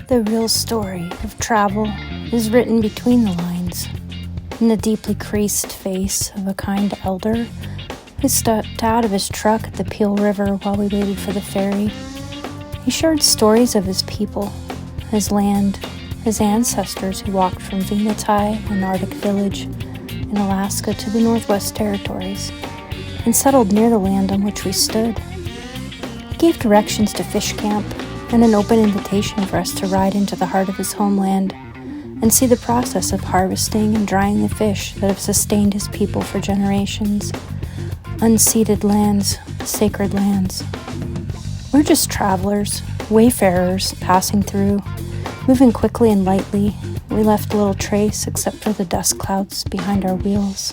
The real story of travel is written between the lines, in the deeply creased face of a kind elder who stepped out of his truck at the Peel River while we waited for the ferry. He shared stories of his people, his land, his ancestors who walked from Venati, an Arctic village in Alaska, to the Northwest Territories, and settled near the land on which we stood. He gave directions to fish camp and an open invitation for us to ride into the heart of his homeland and see the process of harvesting and drying the fish that have sustained his people for generations. Unceded lands, sacred lands. We're just travelers, wayfarers passing through, moving quickly and lightly. We left little trace except for the dust clouds behind our wheels.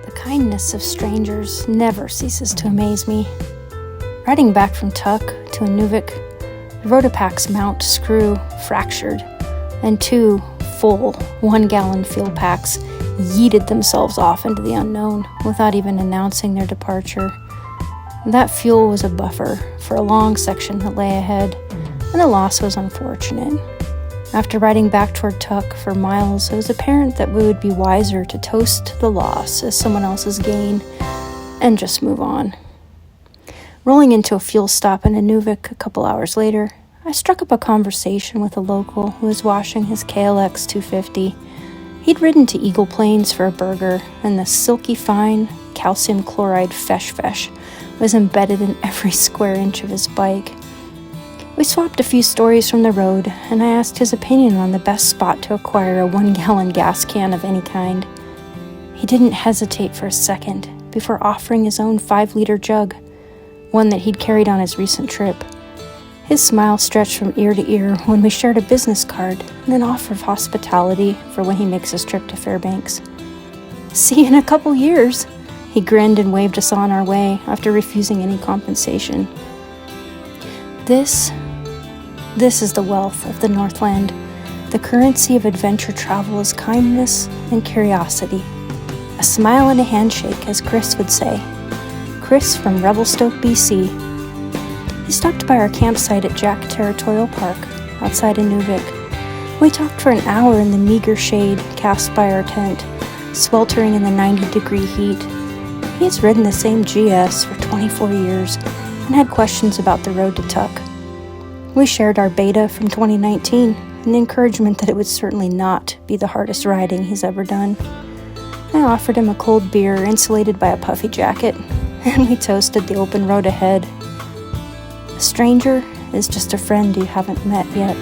The kindness of strangers never ceases to amaze me. Riding back from Tuk to Inuvik, the Rotopak's mount screw fractured, and 2 full 1-gallon fuel packs yeeted themselves off into the unknown without even announcing their departure. That fuel was a buffer for a long section that lay ahead, and the loss was unfortunate. After riding back toward Tuk for miles, it was apparent that we would be wiser to toast the loss as someone else's gain and just move on. Rolling into a fuel stop in Inuvik a couple hours later, I struck up a conversation with a local who was washing his KLX 250. He'd ridden to Eagle Plains for a burger, and the silky fine calcium chloride fesh was embedded in every square inch of his bike. We swapped a few stories from the road, and I asked his opinion on the best spot to acquire a 1-gallon gas can of any kind. He didn't hesitate for a second before offering his own 5-liter jug, one that he'd carried on his recent trip. His smile stretched from ear to ear when we shared a business card and an offer of hospitality for when he makes his trip to Fairbanks. "See you in a couple years," he grinned and waved us on our way after refusing any compensation. This is the wealth of the Northland. The currency of adventure travel is kindness and curiosity. A smile and a handshake, as Chris would say. Chris from Revelstoke, BC. He stopped by our campsite at Jack Territorial Park, outside Inuvik. We talked for an hour in the meager shade cast by our tent, sweltering in the 90-degree heat. He has ridden the same GS for 24 years and had questions about the road to Tuk. We shared our beta from 2019 and the encouragement that it would certainly not be the hardest riding he's ever done. I offered him a cold beer insulated by a puffy jacket, and we toasted the open road ahead. A stranger is just a friend you haven't met yet.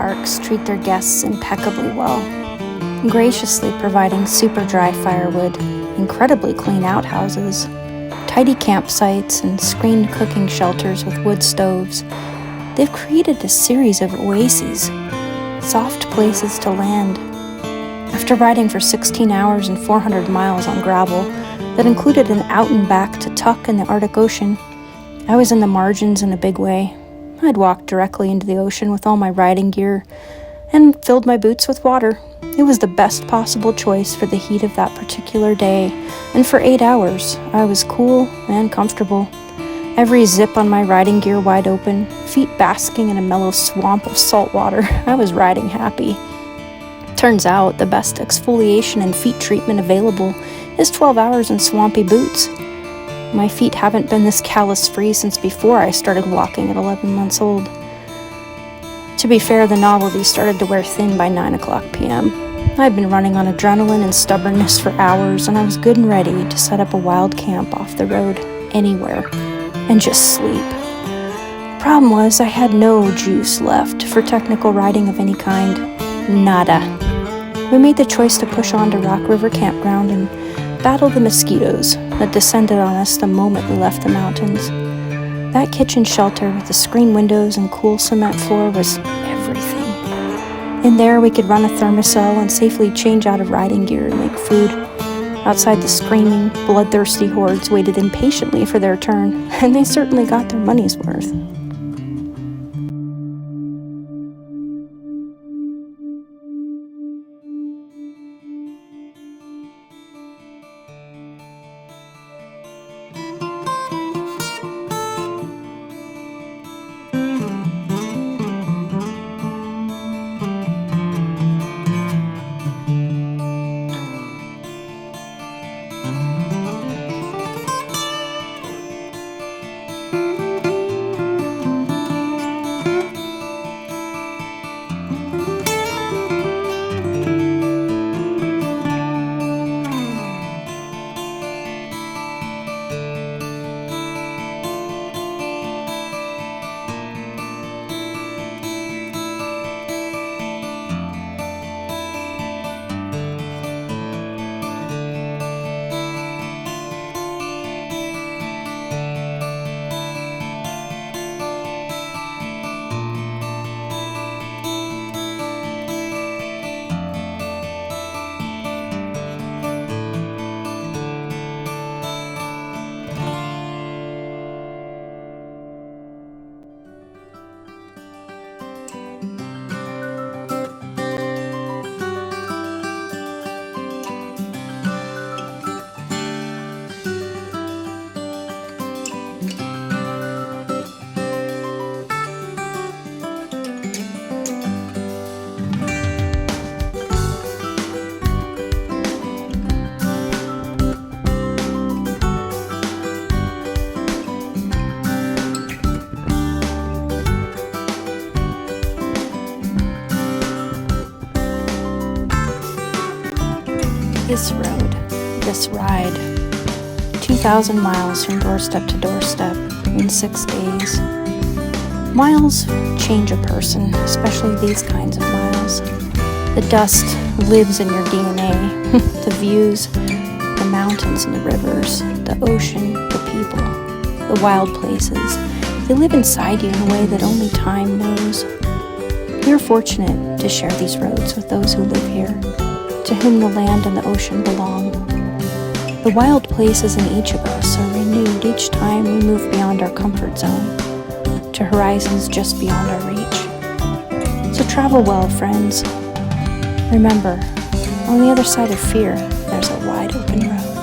parks treat their guests impeccably well, graciously providing super dry firewood, incredibly clean outhouses, tidy campsites, and screened cooking shelters with wood stoves. They've created a series of oases, soft places to land. After riding for 16 hours and 400 miles on gravel that included an out and back to Tuk in the Arctic Ocean, I was in the margins in a big way. I'd walked directly into the ocean with all my riding gear and filled my boots with water. It was the best possible choice for the heat of that particular day, and for 8 hours, I was cool and comfortable. Every zip on my riding gear wide open, feet basking in a mellow swamp of salt water. I was riding happy. Turns out the best exfoliation and feet treatment available is 12 hours in swampy boots. My feet haven't been this callus-free since before I started walking at 11 months old. To be fair, the novelty started to wear thin by 9 o'clock p.m. I'd been running on adrenaline and stubbornness for hours, and I was good and ready to set up a wild camp off the road, anywhere, and just sleep. Problem was, I had no juice left for technical riding of any kind. Nada. We made the choice to push on to Rock River Campground and battle the mosquitoes that descended on us the moment we left the mountains. That kitchen shelter with the screen windows and cool cement floor was everything. In there, we could run a thermocell and safely change out of riding gear and make food. Outside, the screaming, bloodthirsty hordes waited impatiently for their turn, and they certainly got their money's worth. This road, this ride, 2,000 miles from doorstep to doorstep in 6 days. Miles change a person, especially these kinds of miles. The dust lives in your DNA. The views, the mountains and the rivers, the ocean, the people, the wild places. They live inside you in a way that only time knows. We are fortunate to share these roads with those who live here, to whom the land and the ocean belong. The wild places in each of us are renewed each time we move beyond our comfort zone, to horizons just beyond our reach. So travel well, friends. Remember, on the other side of fear, there's a wide open road.